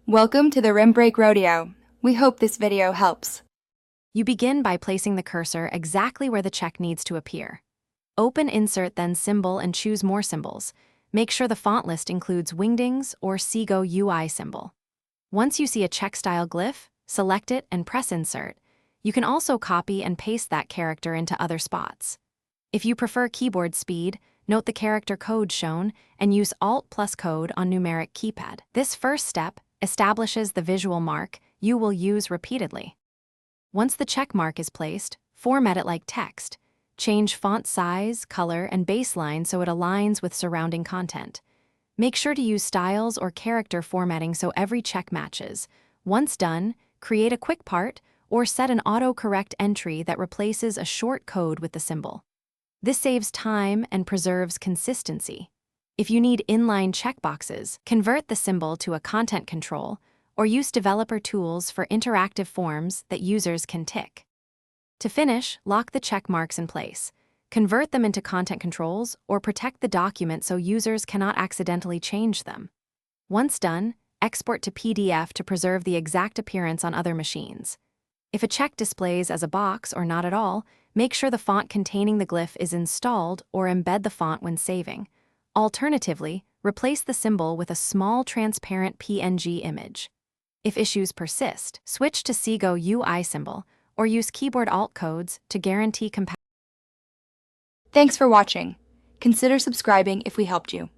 Welcome to the Rim Break Rodeo. We hope this video helps. You begin by placing the cursor exactly where the check needs to appear. Open Insert, then Symbol, and choose More Symbols. Make sure the font list includes Wingdings or Seago UI symbol. Once you see a check-style glyph, select it and press Insert. You can also copy and paste that character into other spots. If you prefer keyboard speed, note the character code shown and use Alt plus code on numeric keypad. This first step establishes the visual mark you will use repeatedly. Once the check mark is placed, format it like text. Change font size, color, and baseline so it aligns with surrounding content. Make sure to use styles or character formatting so every check matches. Once done, create a quick part or set an autocorrect entry that replaces a short code with the symbol. This saves time and preserves consistency. If you need inline checkboxes, convert the symbol to a content control or use developer tools for interactive forms that users can tick. To finish, lock the check marks in place. Convert them into content controls or protect the document so users cannot accidentally change them. Once done, export to PDF to preserve the exact appearance on other machines. If a check displays as a box or not at all, make sure the font containing the glyph is installed or embed the font when saving. Alternatively, replace the symbol with a small transparent PNG image. If issues persist, switch to Seago UI symbol or use keyboard alt codes to guarantee compatibility. Thanks for watching. Consider subscribing if we helped you.